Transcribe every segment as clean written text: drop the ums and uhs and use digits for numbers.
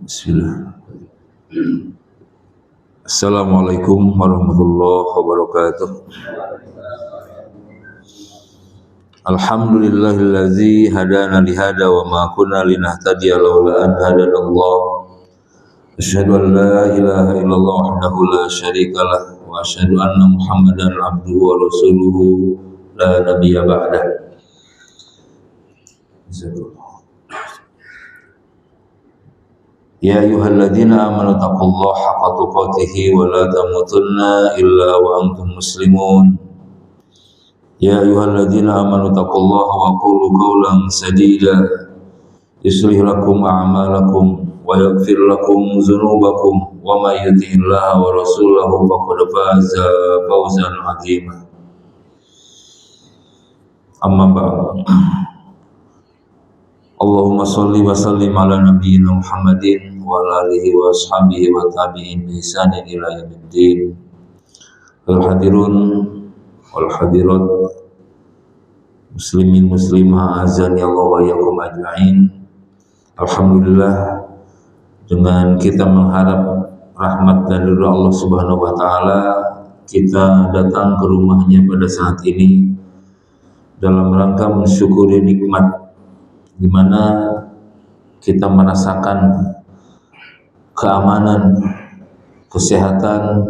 Bismillah. Assalamualaikum warahmatullahi wabarakatuh. Alhamdulillahillazi hadana lihada wa ma kunna linahtadiya laula an hadanallah. Asyhadu an la ilaha illallah wahdahu la syarikalah wa asyhadu anna Muhammadan abduhu wa rasuluhu la nabiyya ba'dah. Ya ayyuhalladzina amanu taqullaha haqqa tuqatih wa la tamutunna illa wa antum muslimun. Ya ayyuhalladzina amanu taqullaha wa qulu qawlan sadida yuslih lakum a'malakum wa yaghfir lakum dzunubakum wa may yuti'illaha wa rasulahu faqad faza fawzan 'azima. Amma ba'd. Allahumma sholli wa sallim ala nabiyyina Muhammadin wa ala alihi wa ashabihi wa tabi'in bi ihsanin ila yaumiddin. Al-hadirun wal hadirat muslimin muslimah azan ya Allah wa yakum ajma'in. Alhamdulillah, dengan kita mengharap rahmat dan ridha Allah Subhanahu wa taala, kita datang ke rumahnya pada saat ini dalam rangka mensyukuri nikmat di mana kita merasakan keamanan, kesehatan,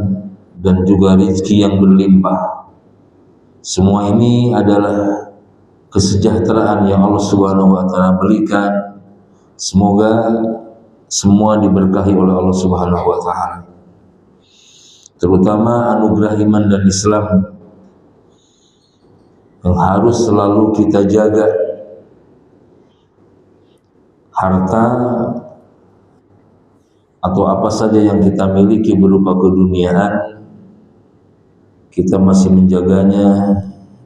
dan juga rezeki yang berlimpah. Semua ini adalah kesejahteraan yang Allah Subhanahu wa taala berikan. Semoga semua diberkahi oleh Allah Subhanahu wa taala. Terutama anugerah iman dan Islam yang harus selalu kita jaga. Harta atau apa saja yang kita miliki berupa keduniaan, kita masih menjaganya,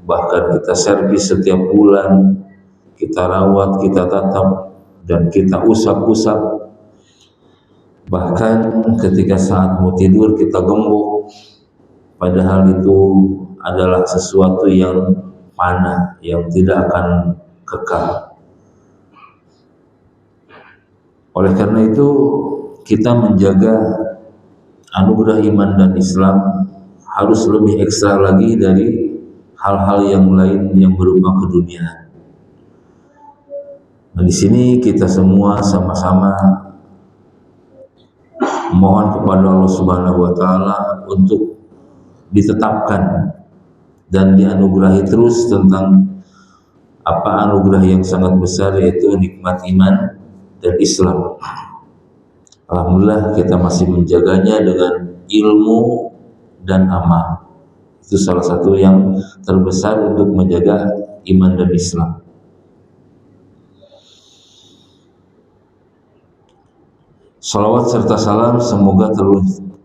bahkan kita servis setiap bulan, kita rawat, kita tatap, dan kita usap-usap. Bahkan ketika saat mau tidur kita gembok, padahal itu adalah sesuatu yang fana, yang tidak akan kekal. Oleh karena itu, kita menjaga anugerah iman dan Islam harus lebih ekstra lagi dari hal-hal yang lain yang berupa keduniaan. Nah, di sini kita semua sama-sama mohon kepada Allah Subhanahu wa taala untuk ditetapkan dan dianugerahi terus tentang apa anugerah yang sangat besar, yaitu nikmat iman dan Islam. Alhamdulillah kita masih menjaganya dengan ilmu dan amal. Itu salah satu yang terbesar untuk menjaga iman dan Islam. Salawat serta salam semoga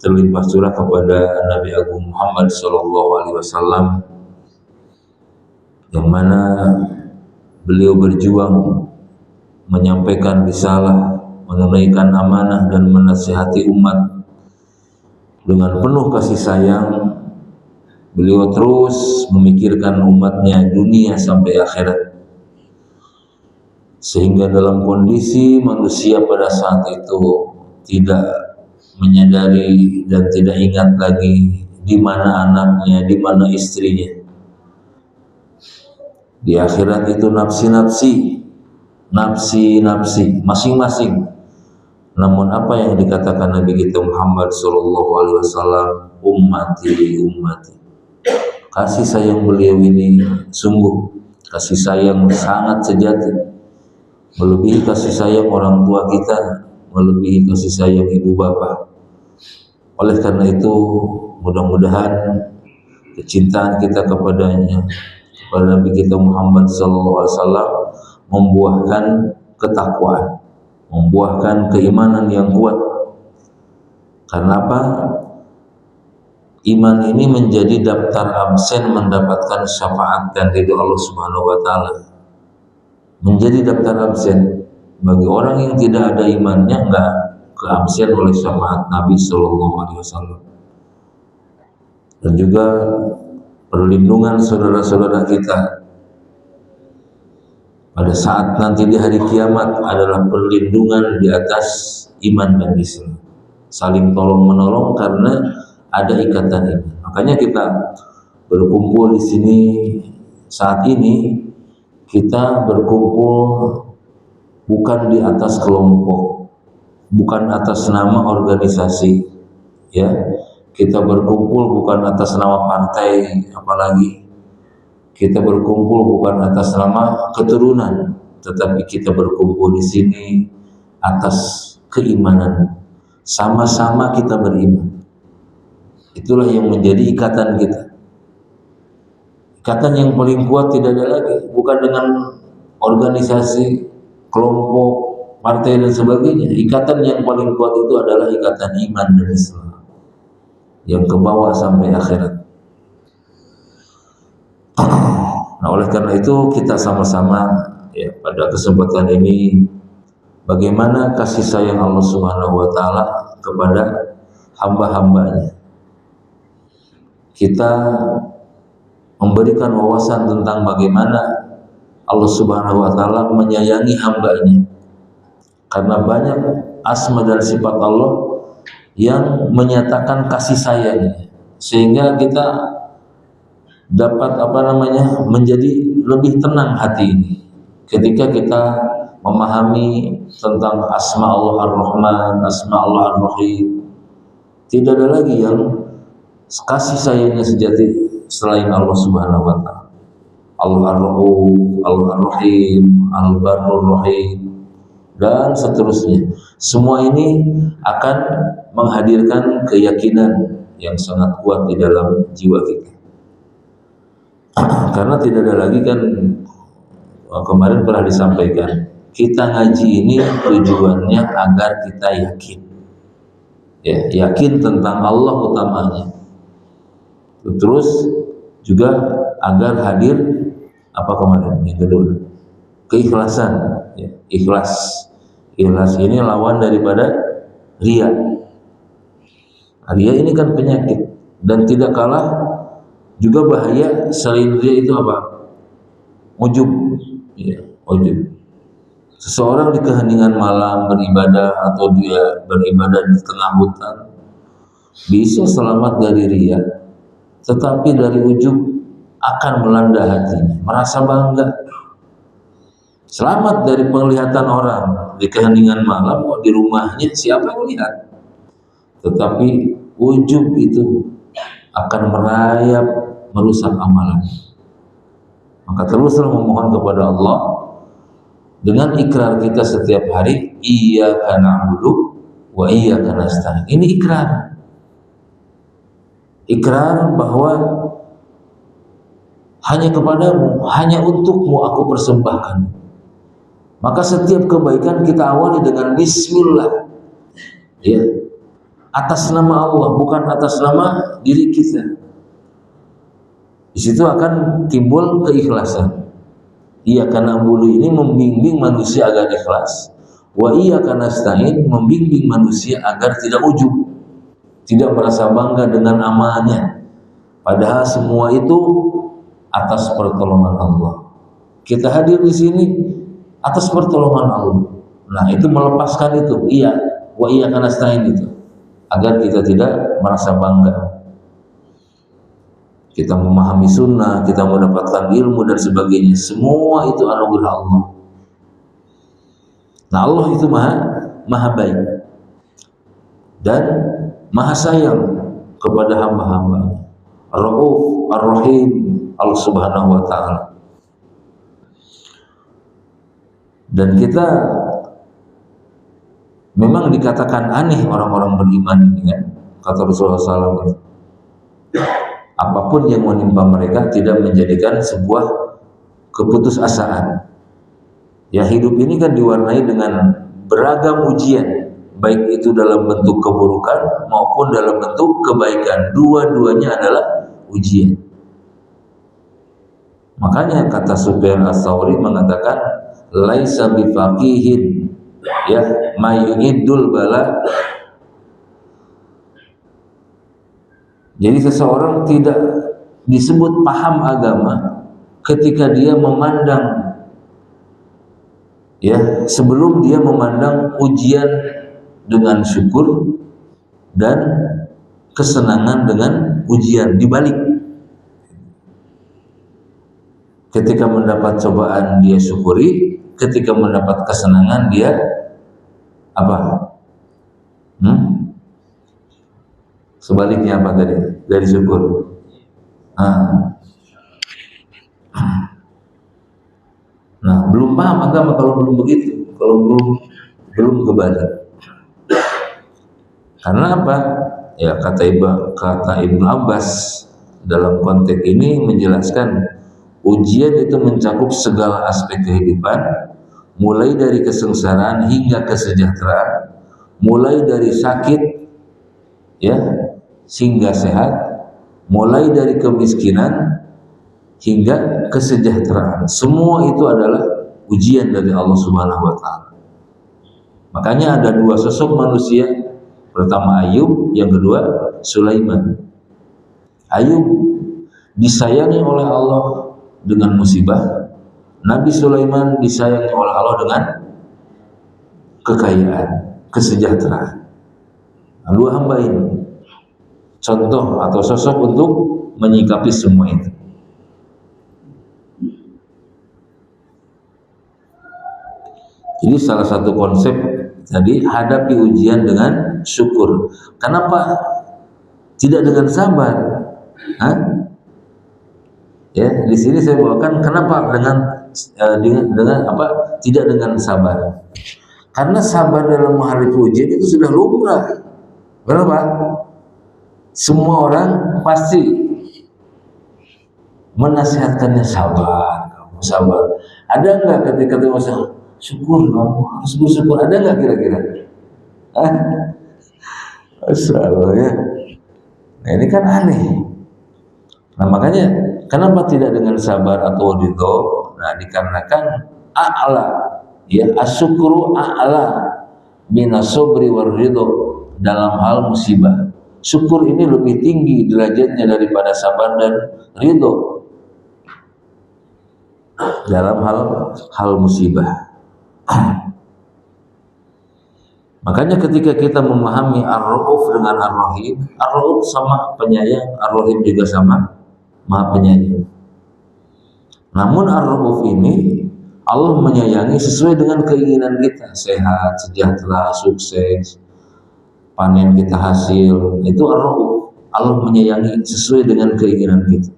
terlimpah curah kepada Nabi Agung Muhammad SAW, yang mana beliau berjuang menyampaikan risalah, menunaikan amanah dan menasihati umat dengan penuh kasih sayang. Beliau terus memikirkan umatnya dunia sampai akhirat, sehingga dalam kondisi manusia pada saat itu tidak menyadari dan tidak ingat lagi di mana anaknya, di mana istrinya. Di akhirat itu nafsi masing-masing. Namun apa yang dikatakan Nabi kita Muhammad SAW, ummati. Kasih sayang beliau ini sungguh kasih sayang sangat sejati, melebihi kasih sayang orang tua kita, melebihi kasih sayang ibu bapak. Oleh karena itu, mudah-mudahan kecintaan kita kepadanya, kepada Nabi kita Muhammad SAW, membuahkan ketakwaan, membuahkan keimanan yang kuat. Karena apa? Iman ini menjadi daftar absen mendapatkan syafaat dan ridho Allah Subhanahu wa taala. Menjadi daftar absen bagi orang yang tidak ada imannya, enggak keabsen oleh syafaat Nabi sallallahu alaihi wasallam. Dan juga perlindungan saudara-saudara kita pada saat nanti di hari kiamat adalah perlindungan di atas iman dan Islam, saling tolong menolong karena ada ikatan iman. Makanya kita berkumpul di sini saat ini, kita berkumpul bukan di atas kelompok, bukan atas nama organisasi, ya. Kita berkumpul bukan atas nama partai, apalagi kita berkumpul bukan atas nama keturunan, tetapi kita berkumpul di sini atas keimanan. Sama-sama kita beriman. Itulah yang menjadi ikatan kita. Ikatan yang paling kuat tidak ada lagi, bukan dengan organisasi, kelompok, partai dan sebagainya. Ikatan yang paling kuat itu adalah ikatan iman dan Islam yang ke bawah sampai akhirat. Nah, oleh karena itu kita sama-sama ya pada kesempatan ini bagaimana kasih sayang Allah Subhanahu wa taala kepada hamba-hambanya. Kita memberikan wawasan tentang bagaimana Allah Subhanahu wa taala menyayangi hambanya. Karena banyak asma dan sifat Allah yang menyatakan kasih sayangnya, sehingga kita dapat menjadi lebih tenang hati ini ketika kita memahami tentang asma Allah Ar-Rahman, asma Allah Ar-Rahim. Tidak ada lagi yang kasih sayangnya sejati selain Allah Subhanahu wa taala. Allah Ar-Rauf, Allah Ar-Rahim, Al-Barrur Rahim dan seterusnya. Semua ini akan menghadirkan keyakinan yang sangat kuat di dalam jiwa kita. Karena tidak ada lagi kan, kemarin pernah disampaikan, kita ngaji ini tujuannya agar kita yakin, ya, yakin tentang Allah utamanya. Terus juga agar hadir apa kemarin yang kedua, keikhlasan, ya, ikhlas. Ikhlas ini lawan daripada riya. Riya ini kan penyakit dan tidak kalah juga bahaya selain riya itu apa? Ujub, ya, ujub. Seseorang di keheningan malam beribadah atau dia beribadah di tengah hutan bisa selamat dari riya, tetapi dari ujub akan melanda hatinya, merasa bangga. Selamat dari penglihatan orang di keheningan malam, di rumahnya siapa yang lihat? Tetapi ujub itu akan merayap, merusak amalan. Maka teruslah memohon kepada Allah dengan ikrar kita setiap hari, iyyaka na'budu wa iyyaka nasta'in. Ini ikrar. Ikrar bahwa hanya kepadamu, hanya untukmu aku persembahkan. Maka setiap kebaikan kita awali dengan bismillah, ya, atas nama Allah, bukan atas nama diri kita. Di situ akan timbul keikhlasan. Iyyaka na'budu ini membimbing manusia agar ikhlas, wa iyyaka nasta'in membimbing manusia agar tidak ujub, tidak merasa bangga dengan amalnya. Padahal semua itu atas pertolongan Allah. Kita hadir di sini atas pertolongan Allah. Nah, itu melepaskan itu, iya, wa iyyaka nasta'in itu, agar kita tidak merasa bangga. Kita memahami sunnah, kita mendapatkan ilmu dan sebagainya. Semua itu anugerah Allah. Nah, Allah itu maha baik dan maha sayang kepada hamba-hambanya. Ar-Rauf, Ar-Rahim, Allah Subhanahu wa ta'ala. Dan kita memang dikatakan aneh orang-orang beriman ini kan, kata Rasulullah SAW. Apapun yang menimpa mereka tidak menjadikan sebuah keputusasaan. Ya, hidup ini kan diwarnai dengan beragam ujian, baik itu dalam bentuk keburukan maupun dalam bentuk kebaikan. Dua-duanya adalah ujian. Makanya kata Sufyan Ats-Tsauri mengatakan, laisa bifaqihin, ya, mayu'idul bala. Jadi seseorang tidak disebut paham agama ketika dia memandang ya, sebelum dia memandang ujian dengan syukur dan kesenangan dengan ujian dibalik. Ketika mendapat cobaan dia syukuri, ketika mendapat kesenangan dia apa? Sebaliknya apa tadi? Dari syukur. Nah, belum paham agama kalau belum begitu, kalau belum kebalik. Karena apa? Ya kata Ibnu Abbas dalam konteks ini menjelaskan ujian itu mencakup segala aspek kehidupan, mulai dari kesengsaraan hingga kesejahteraan, mulai dari sakit ya hingga sehat, mulai dari kemiskinan hingga kesejahteraan. Semua itu adalah ujian dari Allah Subhanahu wa taala. Makanya ada dua sosok manusia, pertama Ayub, yang kedua Sulaiman. Ayub disayangi oleh Allah dengan musibah, Nabi Sulaiman disayangi oleh Allah dengan kekayaan, kesejahteraan. Nah, dua hamba ini contoh atau sosok untuk menyikapi semua itu. Ini salah satu konsep tadi, hadapi ujian dengan syukur. Kenapa tidak dengan sabar? Ya, di sini saya bawakan kenapa dengan apa? Tidak dengan sabar. Karena sabar dalam menghadapi ujian itu sudah lumrah. Berapa? Semua orang pasti menasihatkannya sabar, kamu sabar. Ada enggak ketika itu masalah syukur, kamu harus bersyukur, ada enggak kira-kira? Masalahnya, nah ini kan aneh. Nah makanya kenapa tidak dengan sabar atau ridho? Nah dikarenakan a'la, ya asyukru a'la minasobri war ridho dalam hal musibah. Syukur ini lebih tinggi derajatnya daripada sabar dan ridho dalam hal musibah. Makanya ketika kita memahami Ar-Rauf dengan Ar-Rahim, Ar-Rauf sama penyayang, Ar-Rahim juga sama Maha Penyayang. Namun Ar-Rauf ini Allah menyayangi sesuai dengan keinginan kita, sehat, sejahtera, sukses, panen kita hasil, itu Ar-Rauf. Allah menyayangi sesuai dengan keinginan kita.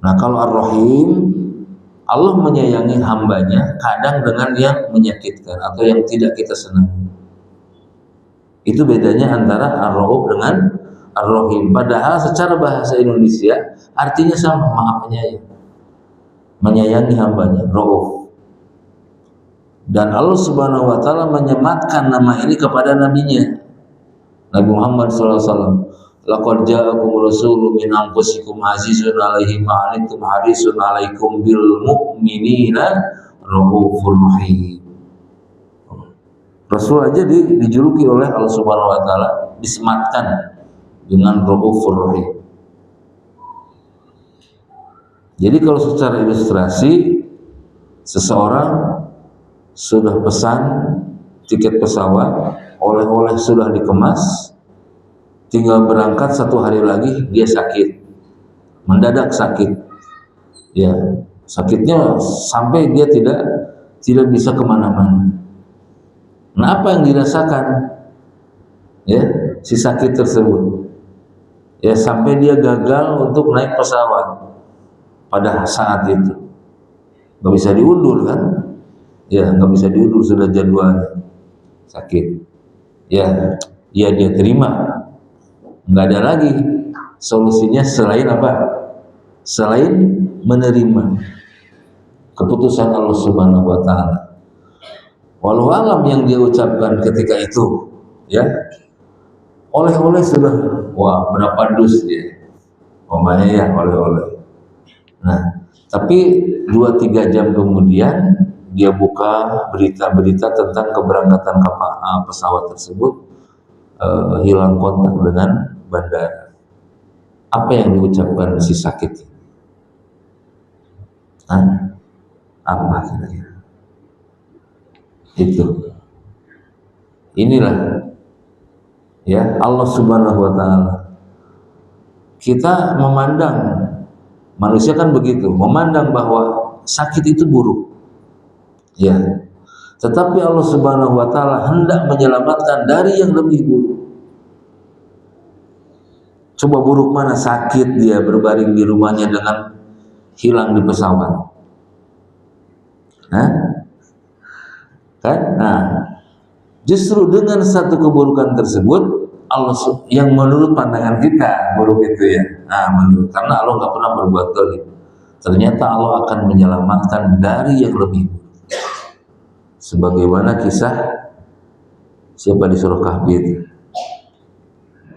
Nah kalau Ar-Rahim, Allah menyayangi hambanya kadang dengan yang menyakitkan atau yang tidak kita senangi. Itu bedanya antara Ar-Rauf dengan Ar-Rahim. Padahal secara bahasa Indonesia artinya sama, Maha Penyayang. Menyayangi hambanya, Rauf. Dan Allah Subhanahu wa taala menyematkan nama ini kepada nabinya, Nabi Muhammad SAW. Laqad ja'akum rasulun min anfusikum azizun 'alaihi ma 'anittum harisun 'alaikum bil mu'minina raufur rahim. Rasul aja dijuluki oleh Allah Subhanahu wa taala, disematkan dengan raufur rahim. Jadi kalau secara ilustrasi, seseorang sudah pesan tiket pesawat, oleh-oleh sudah dikemas, tinggal berangkat 1 hari lagi dia sakit, mendadak sakit, ya sakitnya sampai dia tidak bisa kemana-mana. Nah apa yang dirasakan ya si sakit tersebut? Ya sampai dia gagal untuk naik pesawat pada saat itu, nggak bisa diundur kan? Ya nggak bisa diundur, sudah jadwalnya sakit. Ya dia terima. Nggak ada lagi solusinya selain apa? Selain menerima keputusan Allah Subhanahu wa taala. Walau alam yang dia ucapkan ketika itu, ya oleh-oleh sudah, wah berapa dus dia, umpamanya ya oleh-oleh. Nah, tapi 2-3 jam kemudian dia buka berita-berita tentang keberangkatan pesawat tersebut, hilang kontak dengan bandara. Apa yang diucapkan si sakit? Apa kira-kira? Itu. Inilah ya Allah Subhanahu wa taala. Kita memandang manusia kan begitu, memandang bahwa sakit itu buruk. Ya. Tetapi Allah Subhanahu wa taala hendak menyelamatkan dari yang lebih buruk. Coba buruk mana sakit dia berbaring di rumahnya dengan hilang di pesawat. Hah? Kan? Nah, justru dengan satu keburukan tersebut Allah yang menurut pandangan kita buruk itu ya. Nah, menurut karena Allah nggak pernah berbuat zalim. Ternyata Allah akan menyelamatkan dari yang lebih buruk. Sebagaimana kisah siapa di surah Kahfi itu?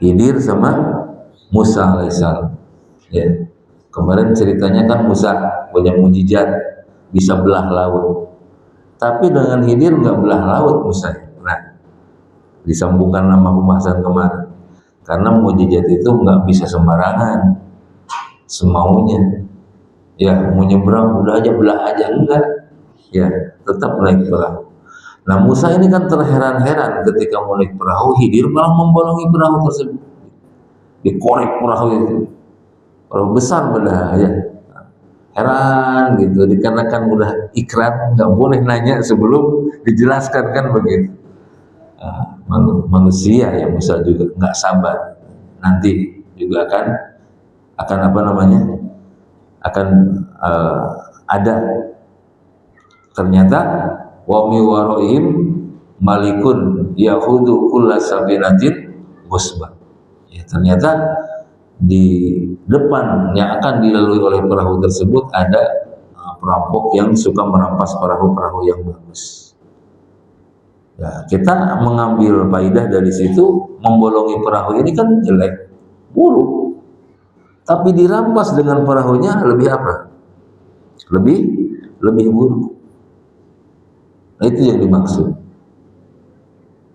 Khidir sama Musa alaihissalam. Ya. Kemarin ceritanya kan Musa punya mujizat bisa belah laut. Tapi dengan Khidir nggak belah laut Musa. Nah, disambungkan nama pembahasan kemarin. Karena mujizat itu nggak bisa sembarangan, semaunya. Ya, mau nyebrang udah aja belah aja enggak. Ya, tetap naik perahu. Nah, Musa ini kan terheran-heran ketika mau naik perahu, Khidir malah membolongi perahu tersebut. Dikorek perahu itu. Perahu besar bedah ya. Heran gitu, dikarenakan udah ikrar nggak boleh nanya sebelum dijelaskan kan begitu. Manusia ya Musa juga nggak sabar, nanti juga akan apa namanya akan ada ternyata wa mi waraihim malikun yahudu kulla sabinatin ghusban. Ya, ternyata di depan yang akan dilalui oleh perahu tersebut ada perampok yang suka merampas perahu-perahu yang bagus. Ya, kita mengambil faidah dari situ, membolongi perahu ini kan jelek, buruk. Tapi dirampas dengan perahunya lebih apa? Lebih buruk. Nah, itu yang dimaksud.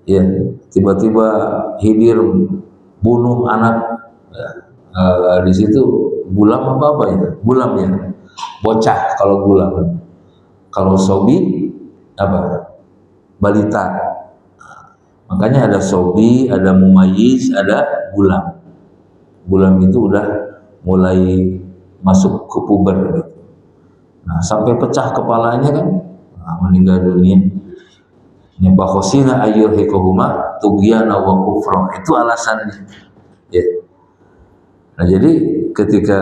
Ya, tiba-tiba Khidir bunuh anak. Ya, di situ gulam apa ya? Gulam ya, bocah kalau gulam. Kalau sobi apa? Balita. Makanya ada sobi, ada mumayyiz, ada gulam. Gulam itu udah mulai masuk ke puber gitu. Nah, sampai pecah kepalanya kan, meninggal dunia. Nyabakhosina ayyurhikuhuma tughyana wa kufra. Itu alasannya. Ya. Nah, jadi ketika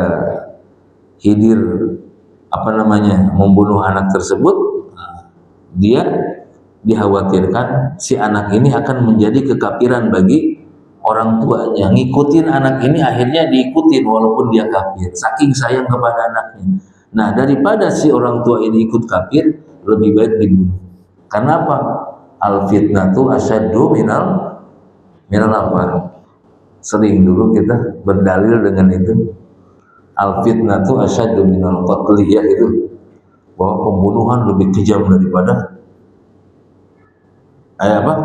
Khidir membunuh anak tersebut, dia dikhawatirkan si anak ini akan menjadi kekafiran bagi orang tuanya. Ngikutin anak ini akhirnya diikutin walaupun dia kafir, saking sayang kepada anaknya. Nah, daripada si orang tua ini ikut kafir, lebih baik dibunuh. Karena apa? Al fitnatu asyaddu minal apa? Sering dulu kita berdalil dengan itu. Al fitnatu asyaddu minal qatli, ya itu bahwa pembunuhan lebih kejam daripada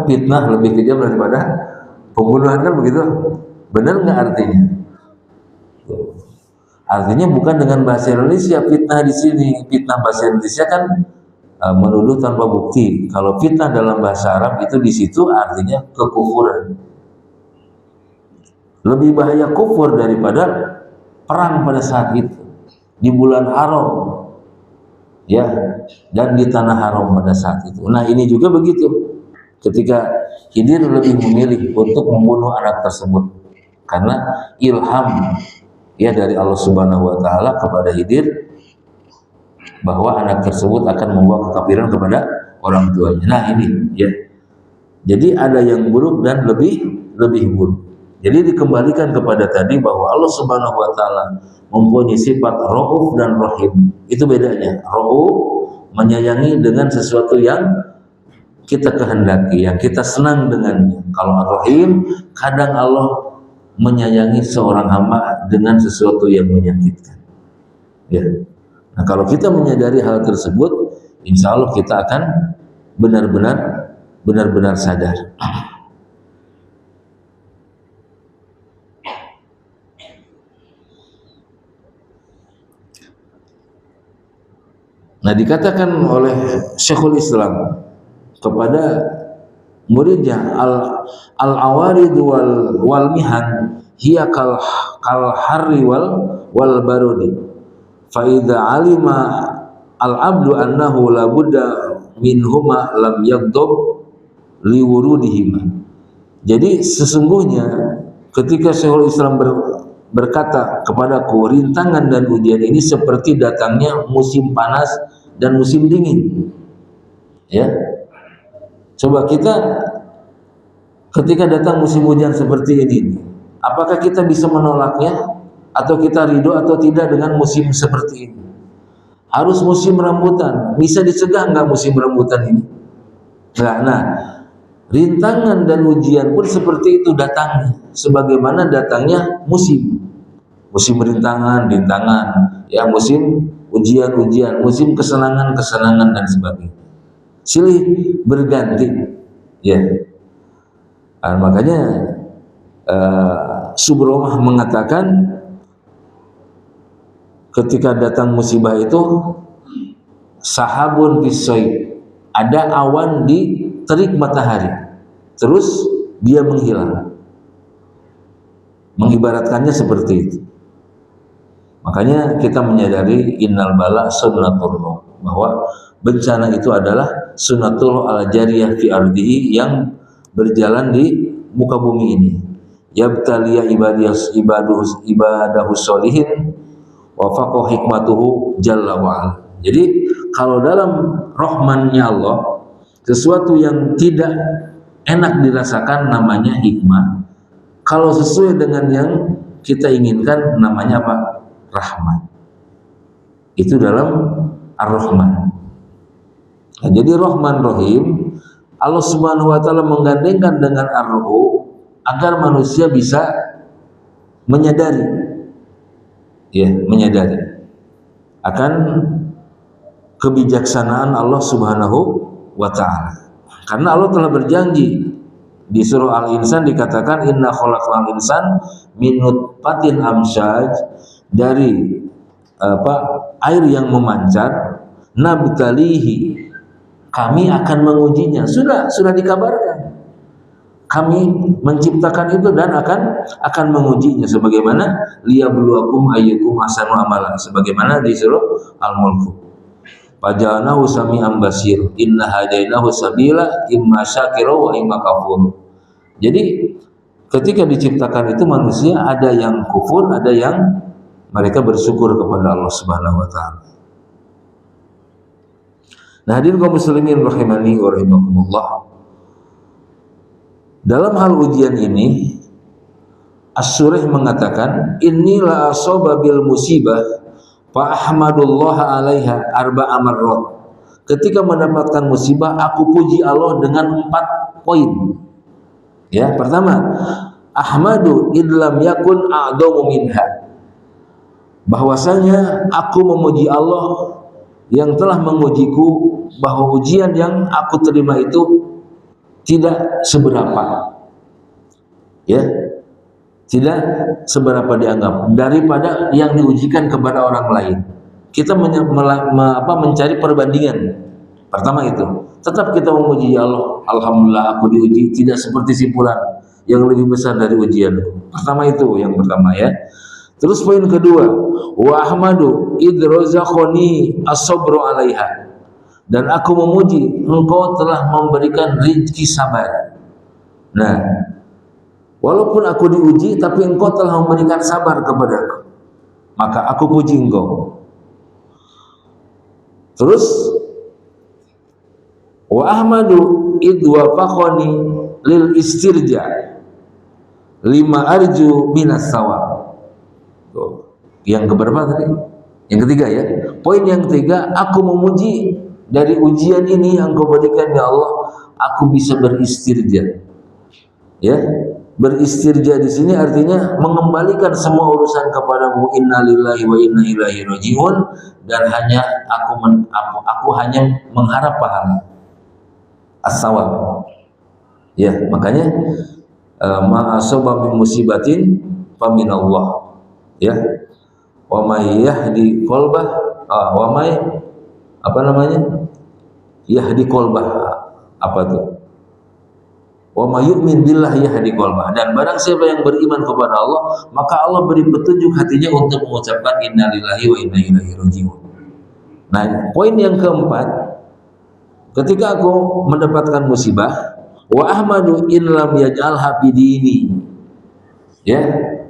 fitnah lebih kejam daripada pembunuhan, kan begitu? Benar nggak artinya? Artinya bukan dengan bahasa Indonesia fitnah di sini. Fitnah bahasa Indonesia kan menuduh tanpa bukti. Kalau fitnah dalam bahasa Arab itu di situ artinya kekufuran. Lebih bahaya kufur daripada perang pada saat itu di bulan haram, ya, dan di tanah haram pada saat itu. Nah, ini juga begitu. Ketika Khidir lebih memilih untuk membunuh anak tersebut karena ilham ya dari Allah Subhanahu wa taala kepada Khidir bahwa anak tersebut akan membawa kekafiran kepada orang tuanya. Nah, ini ya. Jadi ada yang buruk dan lebih buruk. Jadi dikembalikan kepada tadi bahwa Allah Subhanahu wa taala mempunyai sifat Rauf dan Rahim. Itu bedanya. Rauf menyayangi dengan sesuatu yang kita kehendaki, yang kita senang dengannya. Kalau Ar-Rahim, kadang Allah menyayangi seorang hamba dengan sesuatu yang menyakitkan. Ya. Nah, kalau kita menyadari hal tersebut, insya Allah kita akan benar-benar sadar. Nah, dikatakan oleh Syekhul Islam kepada muridnya, al awarid wal mihan hiya kal harri wal barudi, fa idza alima al abdu annahu la budda minhuma lam yaghdab li wurudihima. Jadi sesungguhnya ketika Syekhul Islam berkata kepadaku, rintangan dan ujian ini seperti datangnya musim panas dan musim dingin. Ya, coba kita ketika datang musim hujan seperti ini, apakah kita bisa menolaknya atau kita ridho atau tidak dengan musim seperti ini? Harus musim rambutan. Bisa dicegah nggak musim rambutan ini? Nggak. Nah, rintangan dan ujian pun seperti itu datangnya, sebagaimana datangnya musim rintangan, ya, musim ujian, musim kesenangan dan sebagainya. Silih berganti, ya. Nah, makanya Subromah mengatakan ketika datang musibah itu sahabun bisoy, ada awan di terik matahari, terus dia menghilang. Mengibaratkannya seperti itu. Makanya kita menyadari innal bala sunnatullah, bahwa bencana itu adalah sunnatullah al jariyah fi ardihi, yang berjalan di muka bumi ini. Yabtaliya ibadahu sholihin wa faqah hikmatuhu jalla wa'ala. Jadi kalau dalam rahmannya Allah, sesuatu yang tidak enak dirasakan namanya hikmah. Kalau sesuai dengan yang kita inginkan namanya apa? Rahmat. Itu dalam Ar-Rahman. Nah, jadi Rahman Rahim, Allah Subhanahu wa taala menggandengkan dengan Ar-Ruh agar manusia bisa menyadari, ya, menyadari akan kebijaksanaan Allah Subhanahu wa ta'ala. Karena Allah telah berjanji di surah Al-Insan, dikatakan inna khalaqnal insan min nutfatin amsyaj, dari air yang memancar, nabtalihi, kami akan mengujinya. Sudah dikabarkan, kami menciptakan itu dan akan mengujinya, sebagaimana liyabluwakum ayyukum ahsanu amala, sebagaimana di surah Al-Mulk. Faja'alnahu sami'an basir, inna hadainahu sabila imma syakira wa imma kafur. Jadi ketika diciptakan itu manusia ada yang kufur, ada yang mereka bersyukur kepada Allah Subhanahu wa taala. Nah, hadirin kaum muslimin rahimani wa rahimakumullah. Dalam hal ujian ini As-Surih mengatakan inni la asaba bil musibah fa ahmadullah alaiha arba'a marrat. Ketika mendapatkan musibah aku puji Allah dengan 4 poin. Ya, pertama, ahmadu idlam yakun a'dhamu minha, bahwasanya aku memuji Allah yang telah mengujiku, bahwa ujian yang aku terima itu tidak seberapa, ya, tidak seberapa dianggap daripada yang diujikan kepada orang lain. Kita mencari perbandingan. Pertama itu, tetap kita memuji Allah, alhamdulillah aku diuji tidak seperti si fulan yang lebih besar dari ujian. Pertama itu, yang pertama, ya. Terus poin kedua, wa ahmadu idrozakhoni as-sabru alaiha, dan aku memuji engkau telah memberikan rezeki sabar. Nah, walaupun aku diuji, tapi engkau telah memberikan sabar kepadaku, maka aku puji engkau. Terus wa ahmadu idwafakhoni lil istirja lima arju minas sawab. Yang keberapa tadi? Yang ketiga, ya. Poin yang ketiga, aku memuji dari ujian ini yang kau berikan ya Allah, aku bisa beristirja. Ya, beristirja di sini artinya mengembalikan semua urusan kepadamu, innalillahi wa inna ilaihi rajiun, dan hanya aku hanya mengharap pahala. As-sawab. Ya, makanya ma asaba min musibatin fa minallah. Ya, wa may yahdi qalbah, wa may yahdi qalbah, Apa tuh? Wa may yu'min billahi yahdi qalbah. Dan barang siapa yang beriman kepada Allah, maka Allah beri petunjuk hatinya untuk mengucapkan innalillahi wa inna ilaihi raji'un. Nah, poin yang keempat, ketika aku mendapatkan musibah, wa ahmadu in lam yaj'alha bidini. Ya,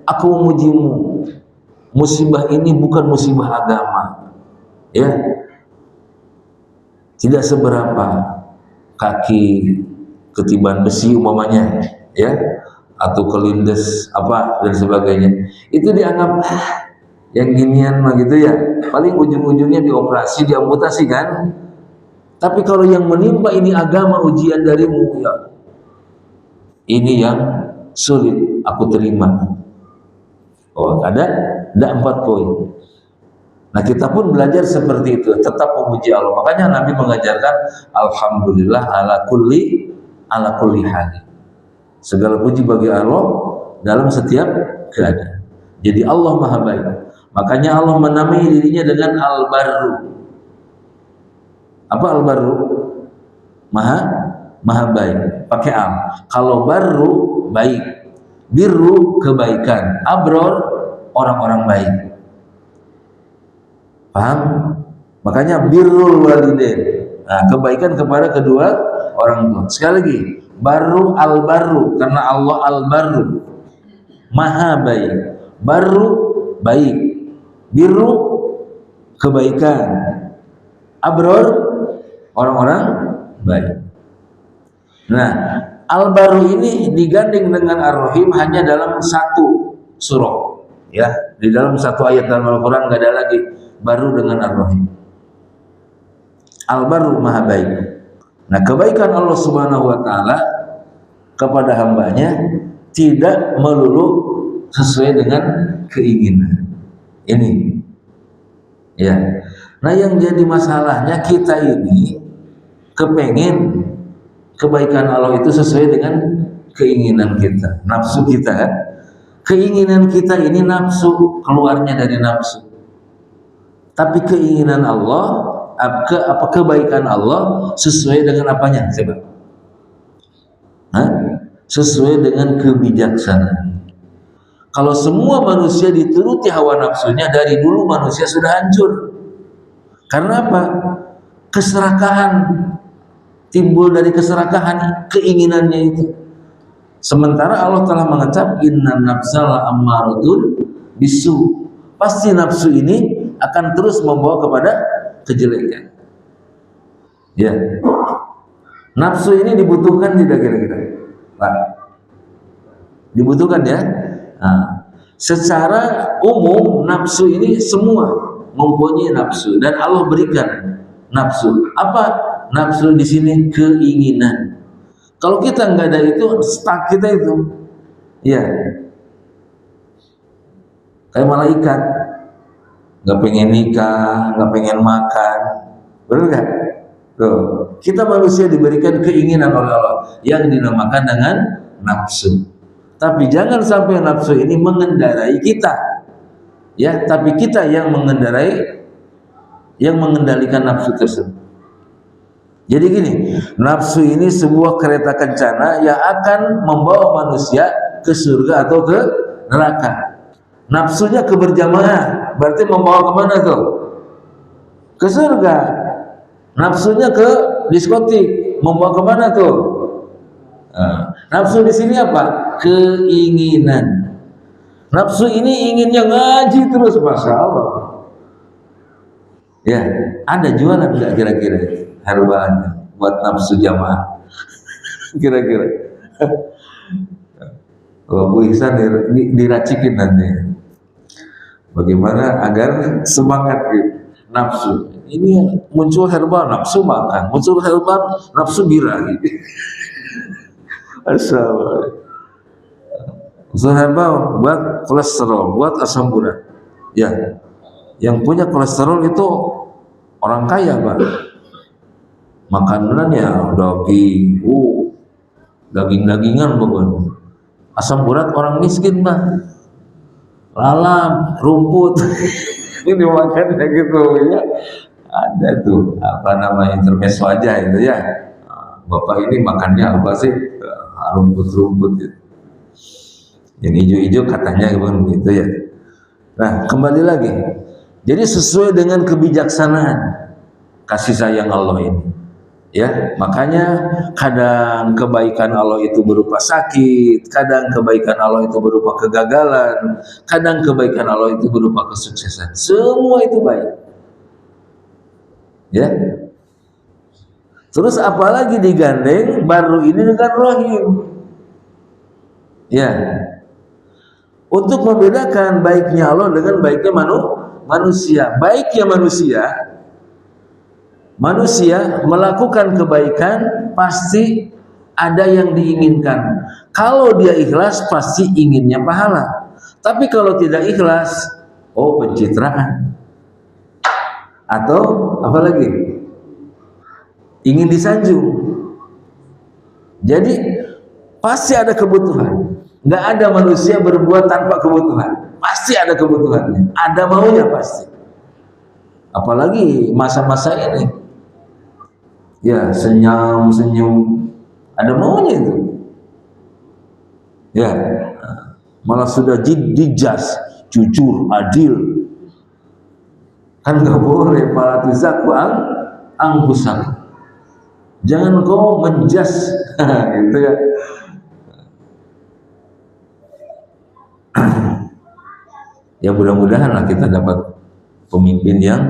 aku memujimu. Musibah ini bukan musibah agama. Ya. Tidak seberapa kaki ketiban besi umpamanya, ya, atau kelindes apa dan sebagainya, itu dianggap yang ginian mah gitu ya, paling ujung-ujungnya dioperasi, diamputasi kan. Tapi kalau yang menimpa ini agama, ujian darimu, ya ini yang sulit aku terima. Oh, ada 4 poin. Nah, kita pun belajar seperti itu, tetap memuji Allah. Makanya Nabi mengajarkan alhamdulillah ala kulli hal. Segala puji bagi Allah dalam setiap keadaan. Jadi Allah Maha Baik. Makanya Allah menamai dirinya dengan Al-Barru. Apa Al-Barru? Maha Baik. Pakai al. Kalau barru baik, birru kebaikan, abror orang-orang baik. Paham? Makanya birrul walidain. Nah, kebaikan kepada kedua orang tua. Sekali lagi, baru al-barru karena Allah al-barru. Maha baik. Barru baik. Birru kebaikan. Abror orang-orang baik. Nah, al-barru ini digandeng dengan ar-rahim hanya dalam satu surah. Ya, di dalam satu ayat dalam Al-Quran nggak ada lagi baru dengan ar-rahim. Al-barru maha baik. Nah, kebaikan Allah Subhanahu wa taala kepada hambanya tidak melulu sesuai dengan keinginan. Ini. Ya. Nah, yang jadi masalahnya kita ini kepengen kebaikan Allah itu sesuai dengan keinginan kita, nafsu kita. Keinginan kita ini nafsu, keluarnya dari nafsu. Tapi keinginan Allah, kebaikan Allah sesuai dengan apanya? Coba. Sesuai dengan kebijaksanaan. Kalau semua manusia dituruti hawa nafsunya, dari dulu manusia sudah hancur. Karena apa? Keserakahan. Timbul dari keserakahan keinginannya itu. Sementara Allah telah mengecap inna nafsala ammaratun bisu. Pasti nafsu ini akan terus membawa kepada kejelekan. Ya. Nafsu ini dibutuhkan tidak kira-kira? Pak. Dibutuhkan ya? Nah, secara umum nafsu ini semua mempunyai nafsu dan Allah berikan nafsu. Apa nafsu di sini? Keinginan. Kalau kita nggak ada itu, stuck kita itu, ya, kayak malaikat, nggak pengen nikah, nggak pengen makan, benar nggak? Tuh, kita manusia diberikan keinginan oleh Allah yang dinamakan dengan nafsu. Tapi jangan sampai nafsu ini mengendarai kita, ya. Tapi kita yang mengendalikan nafsu tersebut. Jadi gini, nafsu ini sebuah kereta kencana yang akan membawa manusia ke surga atau ke neraka. Nafsunya ke berjamaah, berarti membawa kemana tuh? Ke surga. Nafsunya ke diskotik, membawa kemana tuh? Nafsu di sini apa? Keinginan. Nafsu ini inginnya ngaji terus, masya Allah. Ya, ada jualan nggak kira-kira herbalnya buat nafsu jamaah? Kira-kira. Oh, Bu Ihsan diracikin nanti. Bagaimana agar semangat nafsu? Ini muncul herbal nafsu makan, muncul herbal nafsu birahi. Assalamualaikum. Muncul herbal buat kolesterol, buat asam urat. Ya, yang punya kolesterol itu orang kaya, Pak. Makanannya daging, daging-dagingan pokoknya. Asam urat orang miskin, Pak. Lalat, rumput. Ini makannya gitu ya. Ada tuh apa namanya intermezzo aja itu ya. bapak ini makannya apa sih? Rumput-rumput gitu. Yang hijau-hijau katanya begitu ya. Nah, kembali lagi. Jadi sesuai dengan kebijaksanaan kasih sayang Allah ini. Ya, makanya kadang kebaikan Allah itu berupa sakit, kadang kebaikan Allah itu berupa kegagalan, kadang kebaikan Allah itu berupa kesuksesan. Semua itu baik. Ya. Terus apalagi digandeng baru ini dengan rahim. Ya. Untuk membedakan baiknya Allah dengan baiknya manusia. Baiknya manusia melakukan kebaikan pasti ada yang diinginkan. Kalau dia ikhlas pasti inginnya pahala. Tapi kalau tidak ikhlas, pencitraan. Atau apa lagi? Ingin disanjung. Jadi pasti ada kebutuhan. Nggak ada manusia berbuat tanpa kebutuhan. Pasti ada kebutuhannya. Ada maunya pasti. Apalagi masa-masa ini. Ya, senyum, ada maunya itu. Ya, malah sudah dijas, jujur, adil. Kan nggak boleh pala tuzaku angkusakum. Jangan kau menjas, gitu ya. Ya mudah-mudahan lah kita dapat pemimpin yang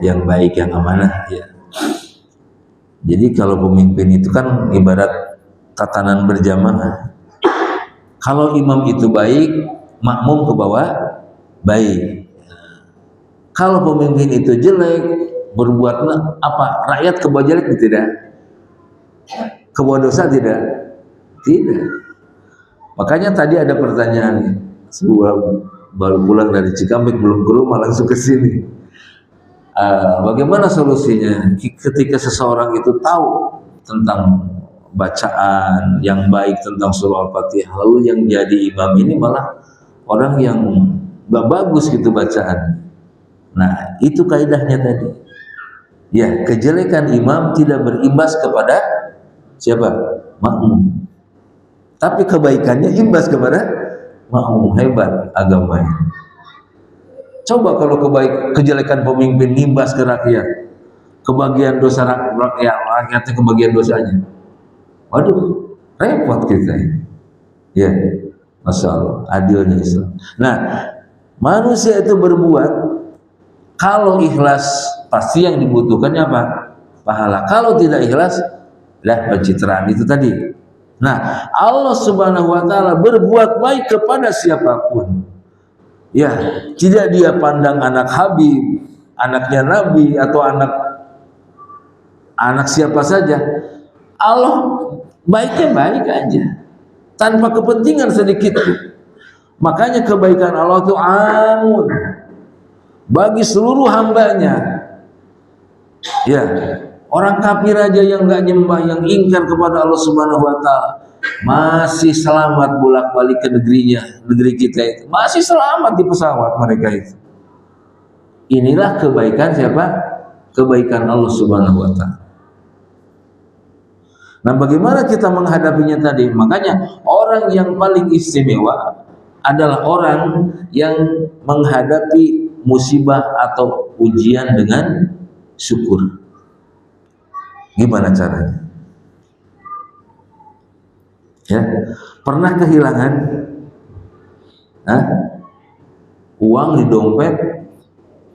yang baik, yang amanah. Ya. Jadi kalau pemimpin itu kan ibarat tatanan berjamaah. Kalau imam itu baik, makmum ke bawah baik. Kalau pemimpin itu jelek, berbuat apa? Rakyat ke bawah jelek tidak? Ke bawah dosa tidak? Tidak. Makanya tadi ada pertanyaan, baru pulang dari Cikampek, belum ke rumah, langsung ke sini. Bagaimana solusinya ketika seseorang itu tahu tentang bacaan yang baik tentang surah Al-Fatihah, lalu yang jadi imam ini malah orang yang gak bagus gitu bacaan. Nah, itu kaidahnya tadi. Ya, kejelekan imam tidak berimbas kepada siapa? Makmum. Tapi kebaikannya imbas kepada makmum. Hebat agamanya. Coba kalau kejelekan pemimpin imbas ke rakyat, kebagian dosa rakyatnya kebagian dosanya. Waduh, repot kita. Ya, Masya Allah, adilnya Islam. Nah, manusia itu berbuat, kalau ikhlas pasti yang dibutuhkannya apa? Pahala. Kalau tidak ikhlas, pencitraan itu tadi. Nah, Allah Subhanahu wa Ta'ala berbuat baik kepada siapapun. Ya, tidak dia pandang anak Habib, anaknya Nabi, atau anak siapa saja. Allah baiknya baik aja, tanpa kepentingan sedikit. Makanya kebaikan Allah itu amun bagi seluruh hambanya. Ya, orang kafir aja yang nggak nyembah, yang ingkar kepada Allah Subhanahu wa Ta'ala, masih selamat bolak-balik ke negeri kita itu. Masih selamat di pesawat mereka itu. Inilah kebaikan siapa? Kebaikan Allah Subhanahu wa Ta'ala. Nah, bagaimana kita menghadapinya tadi? Makanya orang yang paling istimewa adalah orang yang menghadapi musibah atau ujian dengan syukur. Gimana caranya? Ya, pernah kehilangan uang di dompet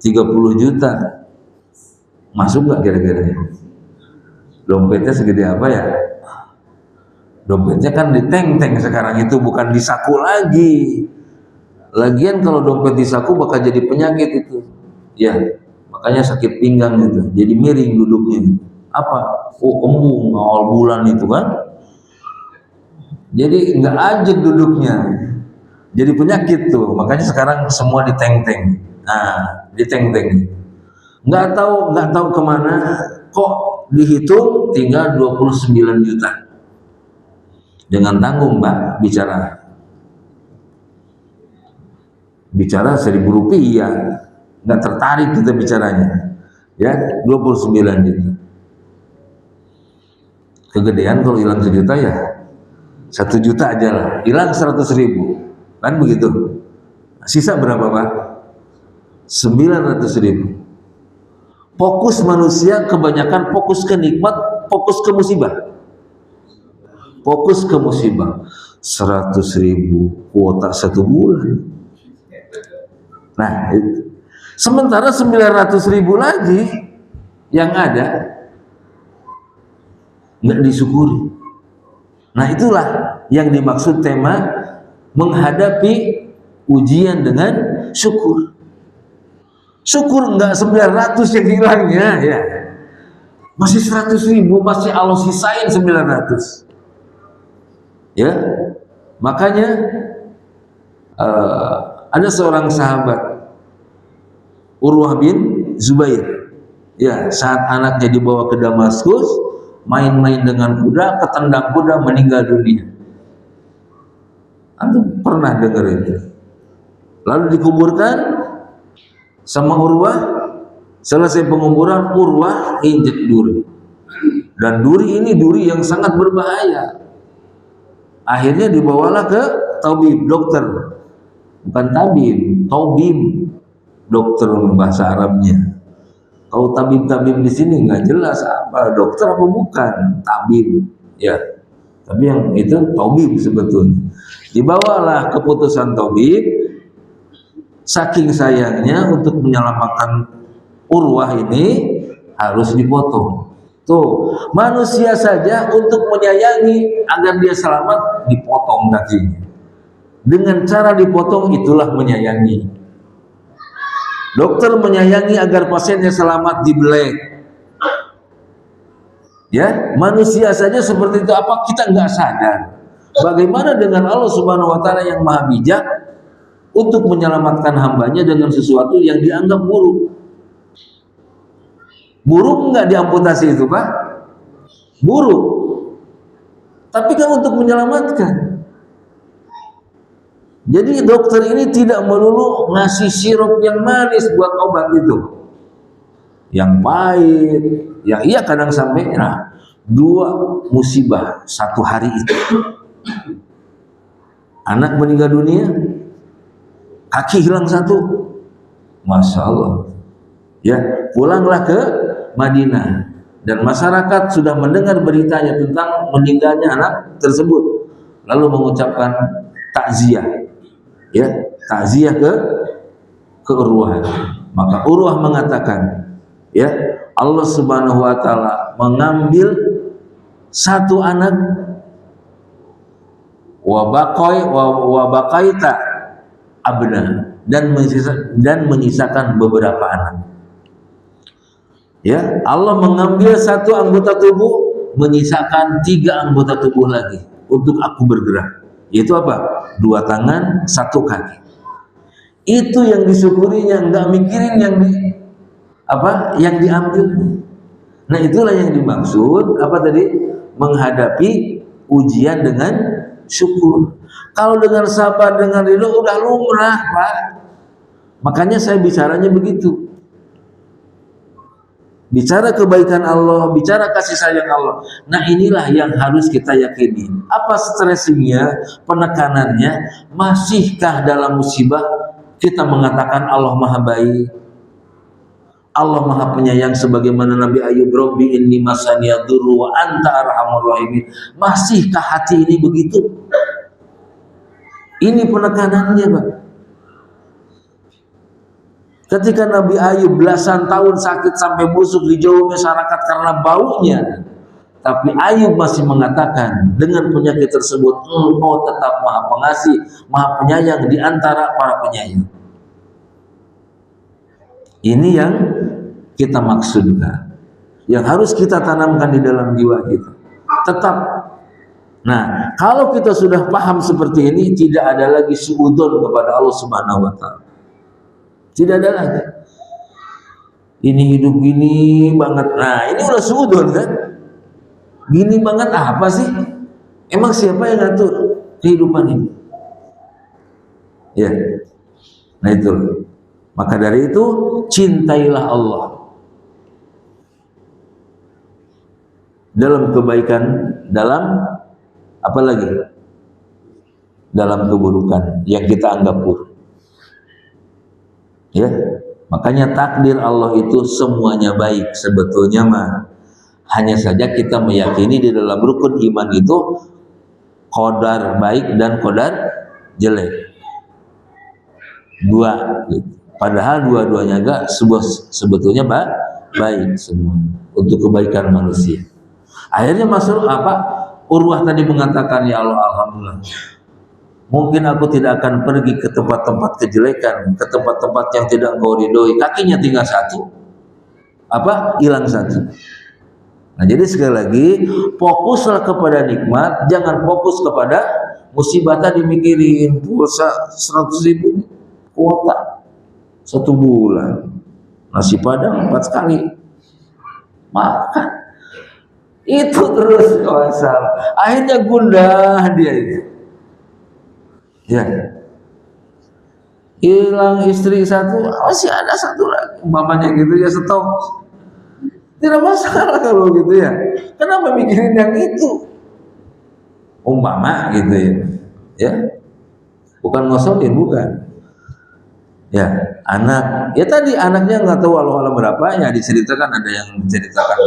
30 juta, masuk nggak kira-kira? Dompetnya segede apa ya? Dompetnya kan di teng-teng sekarang itu, bukan di saku lagi. Lagian kalau dompet di saku bakal jadi penyakit itu. Ya, makanya sakit pinggang itu, jadi miring duduknya. Apa? Kembung awal bulan itu kan. Jadi nggak ajak duduknya, jadi penyakit tuh. Makanya sekarang semua di teng-teng. Nah, di teng-teng. Nggak tahu kemana. Kok dihitung tinggal 29 juta. Dengan tanggung, Mbak, bicara 1.000 rupiah, nggak tertarik kita bicaranya. Ya, 29 juta. Kegedean kalau hilang 1 juta ya 1 juta aja lah, hilang 100.000 kan begitu. Sisa berapa Pak? 900.000. Fokus manusia kebanyakan fokus ke nikmat, fokus ke musibah. Fokus ke musibah. 100.000 kuota 1 bulan. Nah, sementara 900.000 lagi yang ada nggak disyukuri. Nah, itulah yang dimaksud tema menghadapi ujian dengan syukur. Syukur enggak 900 yang hilangnya ya. Masih 100.000, masih Allah sisain 900. Ya. Makanya ada seorang sahabat Urwah bin Zubair. Ya, saat anaknya dibawa ke Damaskus, main-main dengan kuda, ketendang kuda, meninggal dunia. Antum pernah dengar itu? Lalu dikuburkan sama Urwah. Selesai penguburan, Urwah injek duri. Dan duri ini duri yang sangat berbahaya. Akhirnya dibawalah ke tabib, dokter. Bukan tabib, tabib, dokter bahasa Arabnya. Kalau tabib-tabib di sini nggak jelas apa dokter apa bukan, tabib. Ya, tapi yang itu tabib sebetulnya. Dibawalah keputusan tabib, saking sayangnya untuk menyelamatkan Urwah ini harus dipotong. Tuh, manusia saja untuk menyayangi agar dia selamat dipotong kakinya. Dengan cara dipotong itulah menyayangi. Dokter menyayangi agar pasiennya selamat dibelek. Ya, manusia saja seperti itu, apa kita nggak sadar? Bagaimana dengan Allah Subhanahu wa taala yang Maha Bijak untuk menyelamatkan hambanya dengan sesuatu yang dianggap buruk? Buruk nggak diamputasi itu Pak? Buruk. Tapi kan untuk menyelamatkan. Jadi dokter ini tidak melulu ngasih sirup yang manis buat obat itu, yang pahit, yang iya kadang sampai 2 musibah 1 hari itu. Anak meninggal dunia, kaki hilang 1, Masya Allah. Ya, pulanglah ke Madinah dan masyarakat sudah mendengar beritanya tentang meninggalnya anak tersebut, lalu mengucapkan takziah. Ya, takziah ke Urwah. Maka Urwah mengatakan, ya, Allah Subhanahu wa taala mengambil 1 anak wa baqaita abna dan menyisakan beberapa anak. Ya, Allah mengambil 1 anggota tubuh, menyisakan 3 anggota tubuh lagi untuk aku bergerak. Itu apa? 2 tangan, 1 kaki. Itu yang disyukurinya, nggak mikirin yang diambil. Nah, itulah yang dimaksud apa tadi? Menghadapi ujian dengan syukur. Kalau dengan sabar, dengan ridho udah lumrah, Pak. Makanya saya bicaranya begitu. Bicara kebaikan Allah, bicara kasih sayang Allah. Nah, inilah yang harus kita yakini. Apa stressingnya, penekanannya? Masihkah dalam musibah kita mengatakan Allah Maha Baik, Allah Maha Penyayang, sebagaimana Nabi Ayub, Rabbi inni masaniya dzurru wa anta arhamur rahimin. Masihkah hati ini begitu? Ini penekanannya, Pak. Ketika Nabi Ayub belasan tahun sakit sampai busuk, dijauhi masyarakat karena baunya, tapi Ayub masih mengatakan dengan penyakit tersebut, Engkau tetap Maha Pengasih, Maha Penyayang di antara para penyayang. Ini yang kita maksudkan, yang harus kita tanamkan di dalam jiwa kita. Tetap. Nah, kalau kita sudah paham seperti ini, tidak ada lagi suudzon kepada Allah Subhanahu wa taala. Tidak ada lagi. Ini hidup gini banget. Nah, ini udah suudzon kan? Gini banget apa sih? Emang siapa yang ngatur kehidupan ini? Ya. Nah, itu. Maka dari itu cintailah Allah. dalam kebaikan, dalam apa lagi? Dalam keburukan yang kita anggap buruk. Ya, makanya takdir Allah itu semuanya baik sebetulnya mah. Hanya saja kita meyakini di dalam rukun iman itu qadar baik dan qadar jelek. Dua, gitu. Padahal dua-duanya enggak sebetulnya baik semua untuk kebaikan manusia. Akhirnya masuk apa? Urwah tadi mengatakan, ya Allah, alhamdulillah. Mungkin aku tidak akan pergi ke tempat-tempat kejelekan, ke tempat-tempat yang tidak engkau ridhoi. Kakinya tinggal satu, apa? Hilang satu. Nah, jadi sekali lagi, fokuslah kepada nikmat, jangan fokus kepada musibah. Tadi mikirin pulsa 100.000 kuota 1 bulan, nasi padang 4 kali makan, itu terus masalah. Akhirnya gundah dia itu. Ya, hilang istri satu, masih ada satu lagi, umpamanya gitu ya, stok. Tidak masalah kalau gitu ya. Kenapa mikirin yang itu? Umpama gitu ya. Ya. Bukan ngosotin, bukan. Ya, anak. Ya tadi anaknya nggak tahu Allah berapa, ya diceritakan, ada yang menceritakan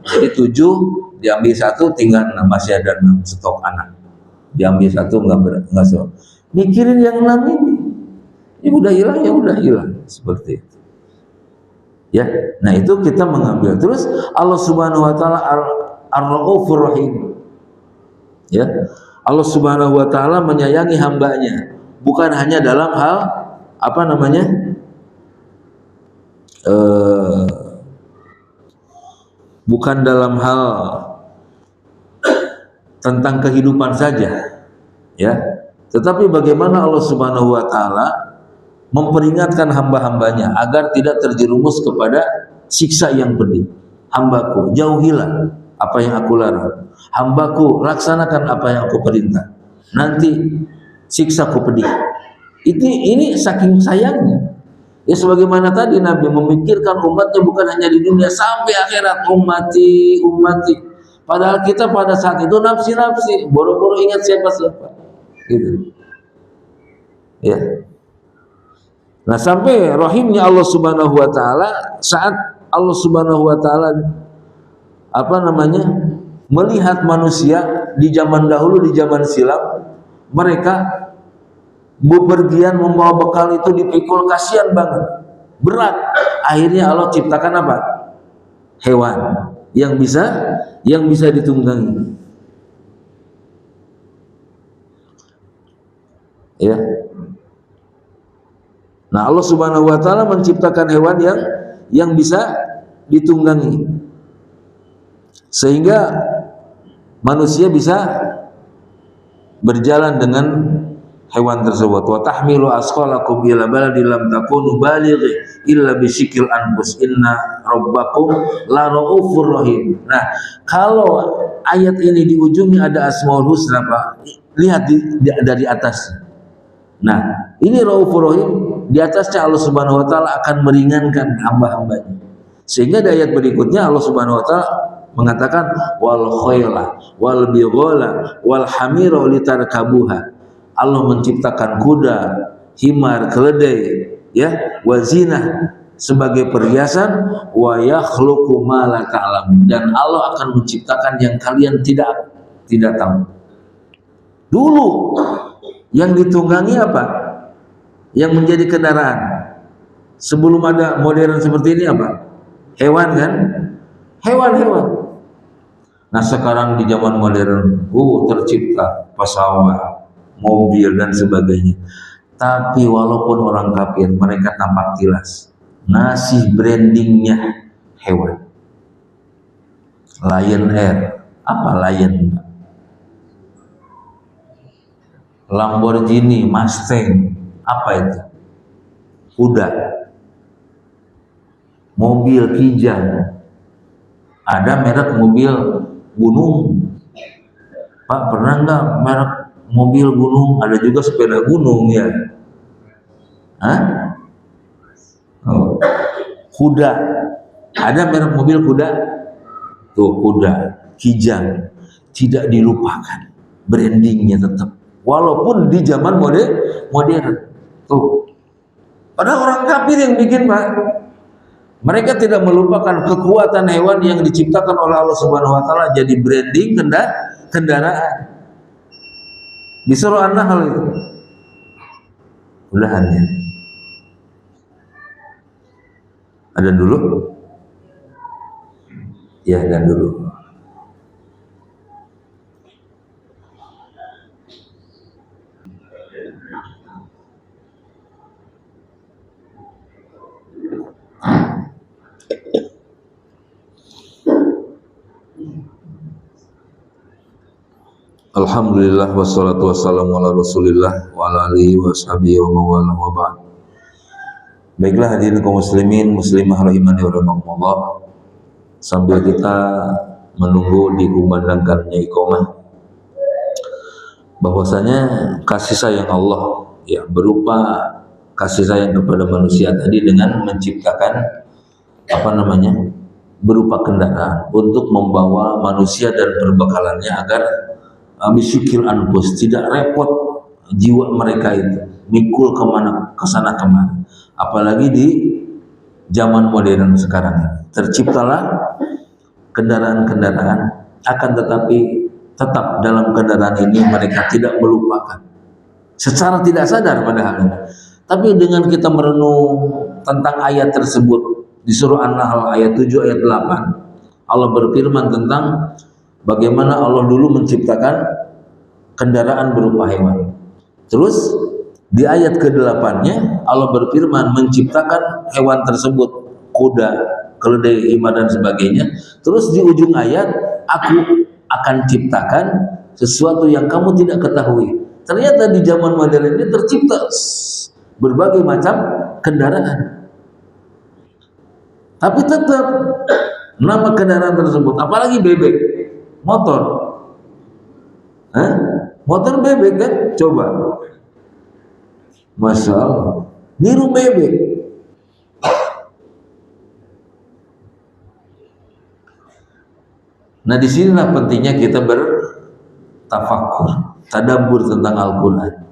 6, jadi 7, diambil 1, tinggal 6, masih ada 6 stok anak. Diambil 1 enggak so. Mikirin yang 6 ini. Ya udah hilang, ya udah hilang, seperti itu. Ya, nah itu kita mengambil. Terus Allah Subhanahu wa taala Ar-Raufur Rahim. Ya. Allah Subhanahu wa taala menyayangi hambanya, bukan hanya dalam hal apa namanya? Bukan dalam hal tentang kehidupan saja. Ya. Tetapi bagaimana Allah Subhanahu wa taala memperingatkan hamba-hambanya agar tidak terjerumus kepada siksa yang pedih. Hambaku, jauhilah apa yang aku larang. Hambaku, laksanakan apa yang aku perintah. Nanti siksaku pedih. Ini saking sayangnya. Ya sebagaimana tadi Nabi memikirkan umatnya bukan hanya di dunia, sampai akhirat. Ummati, ummati. Padahal kita pada saat itu nafsi-nafsi, boro-boro ingat siapa-siapa. Gitu. Ya. Nah, sampai rahimnya Allah Subhanahu wa taala, saat Allah Subhanahu wa taala apa namanya? Melihat manusia di zaman dahulu, di zaman silam, mereka bepergian membawa bekal itu dipikul, kasihan banget, berat. Akhirnya Allah ciptakan apa? Hewan yang bisa ditunggangi. Ya. Nah, Allah Subhanahu wa taala menciptakan hewan yang bisa ditunggangi, sehingga manusia bisa berjalan dengan hewan tersebut. Wa tahmilu asqalakum ila baladin lam takunu balighi illa bisyikil anfus inna rabbakum la raufur rahim. Nah, kalau ayat ini di ujungnya ada Asmaul Husna, Pak. Lihat dari atas. Nah, ini Raufur Rahim, di atasnya Allah Subhanahu wa taala akan meringankan hamba-hambanya. Sehingga di ayat berikutnya Allah Subhanahu wa taala mengatakan wal khayla wal bighala wal hamira litarkabuha. Allah menciptakan kuda, himar, keledai, ya, wazinah sebagai perhiasan, wa yakhluqu ma la ta'lamun, dan Allah akan menciptakan yang kalian tidak tahu. Dulu yang ditunggangi apa? Yang menjadi kendaraan sebelum ada modern seperti ini apa? Hewan kan? Hewan. Nah, sekarang di zaman modern, tercipta pesawat, mobil dan sebagainya. Tapi walaupun orang kafir, mereka tampak jelas ngasih brandingnya hewan. Lion Air, apa Lion? Lamborghini, Mustang, apa itu? Kuda. Mobil Kijang. Ada merek mobil gunung. Pak, pernah nggak merek mobil gunung? Ada juga sepeda gunung ya. Hah? Oh. Kuda. Ada merek mobil kuda? tuh kuda, kijang, tidak dilupakan, brandingnya tetap, walaupun di zaman modern. Tuh, padahal orang kafir yang bikin, Pak. Mereka tidak melupakan kekuatan hewan yang diciptakan oleh Allah Subhanahu wa taala jadi branding kendaraan. Di surah An-Nahl itu. Udahannya. Ada dulu? Ya, dan dulu. Alhamdulillah wassalatu wassalamu ala Rasulillah wa ala alihi wa sahbihi wa mawala wa ba'd. Baiklah hadirin kaum muslimin muslimah rahimani wa rahimakumullah. Sambil kita menunggu dikumandangkannya iqamah, bahwasanya kasih sayang Allah ya berupa kasih sayang kepada manusia tadi dengan menciptakan berupa kendaraan untuk membawa manusia dan perbekalannya agar bisyukil anfus, tidak repot jiwa mereka itu mikul kemana kesana kemana. Apalagi di zaman modern sekarang ini terciptalah kendaraan-kendaraan, akan tetapi tetap dalam kendaraan ini mereka tidak melupakan secara tidak sadar padahal. Tapi dengan kita merenung tentang ayat tersebut di surah An-Nahl ayat 7 ayat 8, Allah berfirman tentang bagaimana Allah dulu menciptakan kendaraan berupa hewan. Terus di ayat ke-8-nya Allah berfirman menciptakan hewan tersebut, kuda, keledai, hima dan sebagainya. Terus di ujung ayat, aku akan ciptakan sesuatu yang kamu tidak ketahui. Ternyata di zaman modern ini tercipta berbagai macam kendaraan. Tapi tetap nama kendaraan tersebut, apalagi bebek, motor, motor bebek kan, coba, masya Allah, niru bebek. Nah disinilah pentingnya kita bertafakur, tadabbur tentang Al-Quran.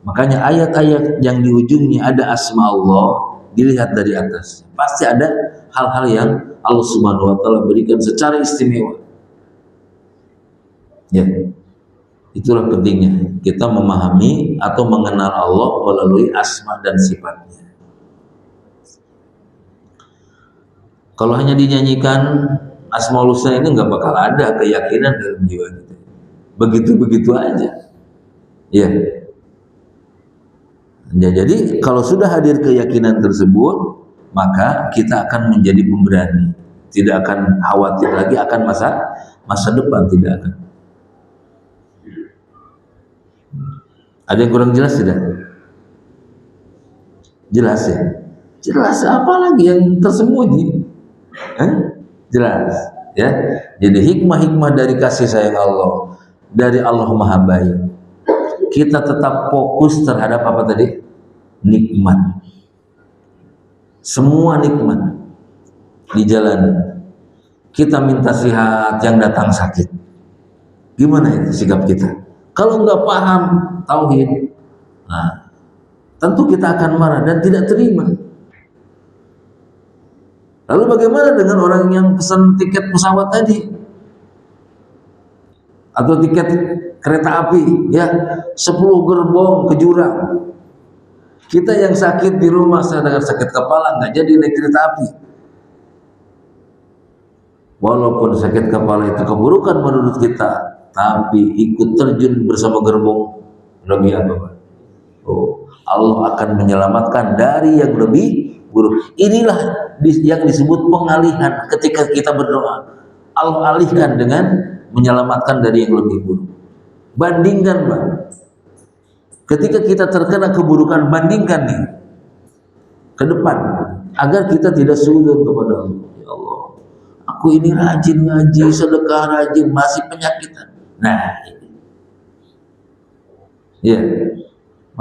Makanya ayat-ayat yang di ujungnya ada asma Allah, dilihat dari atas, pasti ada hal-hal yang Allah Subhanahu wa taala berikan secara istimewa. Ya, itulah pentingnya kita memahami atau mengenal Allah melalui asma dan sifatnya. Kalau hanya dinyanyikan Asmaul Husna ini nggak bakal ada keyakinan dalam jiwa kita. Begitu-begitu aja. Ya. Ya, jadi kalau sudah hadir keyakinan tersebut, maka kita akan menjadi pemberani. Tidak akan khawatir lagi akan masa depan, tidak akan. Ada yang kurang jelas tidak? Jelas ya? Jelas, apalagi yang tersembunyi? Jelas ya. Jadi hikmah-hikmah dari kasih sayang Allah, dari Allah Maha Baik, kita tetap fokus terhadap apa tadi? Nikmat. Semua nikmat dijalani. Kita minta sihat, yang datang sakit. Gimana itu sikap kita? Kalau nggak paham tauhid, nah, tentu kita akan marah dan tidak terima. Lalu bagaimana dengan orang yang pesan tiket pesawat tadi? Atau tiket kereta api, ya, 10 gerbong ke jurang. Kita yang sakit di rumah dengan sakit kepala nggak jadi naik kereta api. Walaupun sakit kepala itu keburukan menurut kita, tapi ikut terjun bersama gerbong lebih apa, Pak? Oh, Allah akan menyelamatkan dari yang lebih buruk. Inilah yang disebut pengalihan ketika kita berdoa. Allah alihkan dengan menyelamatkan dari yang lebih buruk. Bandingkan, Pak. Ketika kita terkena keburukan, bandingkan nih ke depan agar kita tidak sujud kepada Allah. Ya Allah, aku ini rajin ngaji, sedekah rajin, masih penyakitan. Nah, ini. Ya.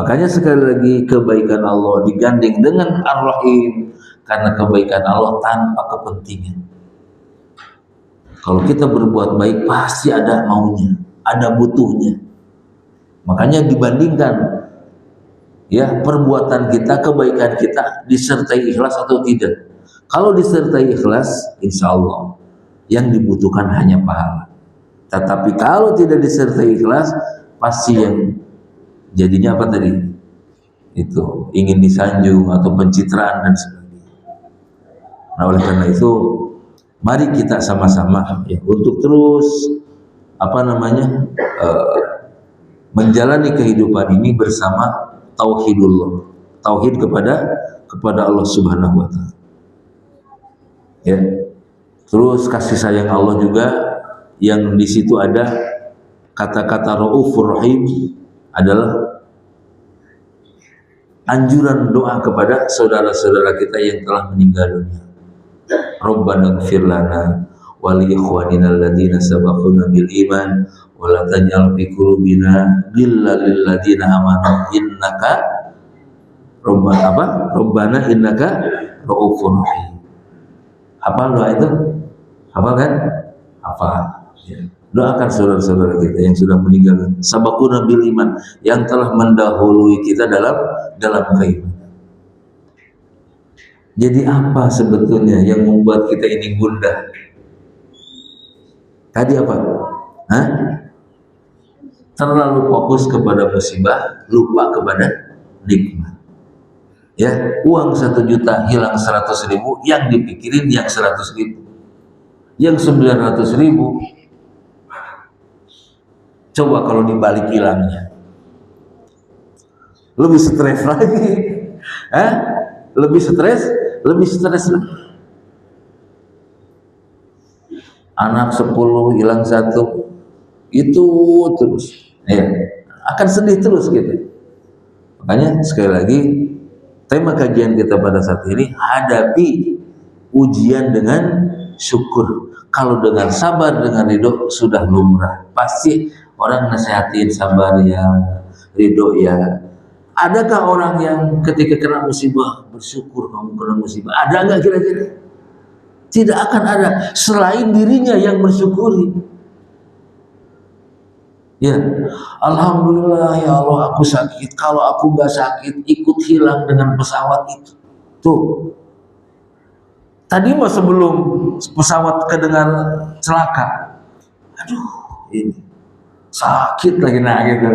Makanya sekali lagi kebaikan Allah digandeng dengan Ar-Rahim, karena kebaikan Allah tanpa kepentingan. Kalau kita berbuat baik pasti ada maunya, ada butuhnya. Makanya dibandingkan ya perbuatan kita, kebaikan kita disertai ikhlas atau tidak. Kalau disertai ikhlas, insya Allah yang dibutuhkan hanya pahala. Tetapi kalau tidak disertai ikhlas, pasti yang jadinya apa tadi? Itu ingin disanjung atau pencitraan dan sebagainya. Nah, oleh karena itu, mari kita sama-sama ya untuk terus menjalani kehidupan ini bersama tauhidullah, tauhid kepada Allah Subhanahu wa taala. Ya. Terus kasih sayang Allah juga yang di situ ada kata-kata Raufur Rahim adalah anjuran doa kepada saudara-saudara kita yang telah meninggal dunia. Rabbana ighfir lana wa li ikhwanina alladziina sabaquna bil iman wa la taj'al fi qulubina ghillan lil ladziina amanu innaka Rabbana innaka Raufur Rahim. Hafal doa itu? Hafal kan? Hafal. Ya. Doakan saudara-saudara kita yang sudah meninggal, sabaquna bil iman, yang telah mendahului kita dalam keimanan. Jadi apa sebetulnya yang membuat kita ini gundah? Tadi apa? Terlalu fokus kepada musibah, lupa kepada nikmat. Ya, uang 1 juta hilang 100.000, yang dipikirin yang 100.000, yang 900.000. Coba kalau dibalik hilangnya, lebih stres lagi, lebih stres lagi. Anak 10 hilang 1, itu terus, ya akan sedih terus gitu. Makanya sekali lagi, tema kajian kita pada saat ini, hadapi ujian dengan syukur. Kalau dengan sabar, dengan ridho sudah lumrah. Pasti orang nasihatin sabar ya, ridho ya. Adakah orang yang ketika kena musibah bersyukur kamu kena musibah? Ada nggak kira-kira? Tidak akan ada selain dirinya yang bersyukuri. Ya, alhamdulillah ya Allah aku sakit. Kalau aku nggak sakit, ikut hilang dengan pesawat itu. Tuh, tadi mah sebelum pesawat kedengar celaka, aduh ini sakit lagi nah gitu.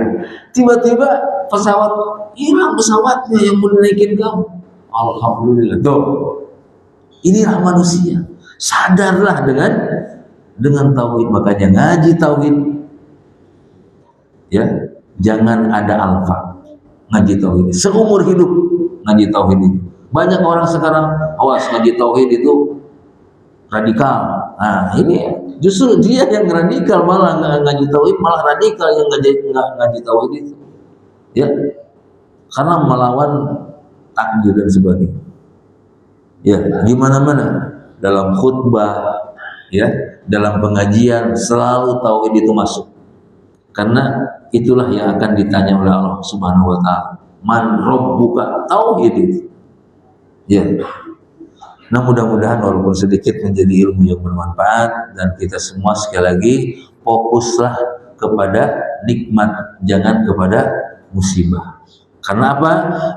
Tiba-tiba pesawat hilang, pesawatnya yang menaikin kamu. Alhamdulillah. Tuh, inilah manusia. Sadarlah dengan tauhid. Makanya ngaji tauhid. Ya, jangan ada alfa ngaji tauhid. Seumur hidup ngaji tauhid itu. Banyak orang sekarang awas ngaji tauhid itu radikal. Nah, ini justru dia yang radikal, malah ngaji tauhid malah radikal yang ngaji tauhid itu. Ya. Karena melawan takdir dan sebagainya. Ya, gimana mana dalam khutbah, ya, dalam pengajian selalu tauhid itu masuk. Karena itulah yang akan ditanya oleh Allah Subhanahu wa taala. Man rabbuka, tauhid itu. Ya. Nah, mudah-mudahan walaupun sedikit menjadi ilmu yang bermanfaat, dan kita semua sekali lagi fokuslah kepada nikmat, jangan kepada musibah. Karena apa?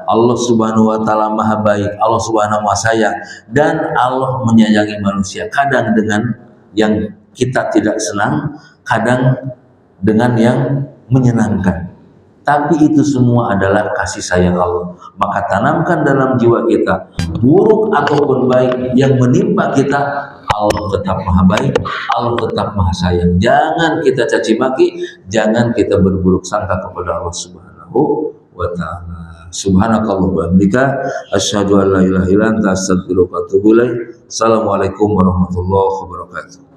Allah Subhanahu wa taala Maha baik, Allah Subhanahu wa sayang, dan Allah menyayangi manusia. Kadang dengan yang kita tidak senang, kadang dengan yang menyenangkan. Tapi itu semua adalah kasih sayang Allah. Maka tanamkan dalam jiwa kita, buruk ataupun baik yang menimpa kita, Allah tetap Maha baik, Allah tetap Maha sayang. Jangan kita caci maki, jangan kita berburuk sangka kepada Allah Subhanahu wa ta'ala. Subhanakallah wa bihamdika, asyhadu an la ilaha illa anta, astaghfiruka wa atubu ilaik. Assalamualaikum warahmatullahi wabarakatuh.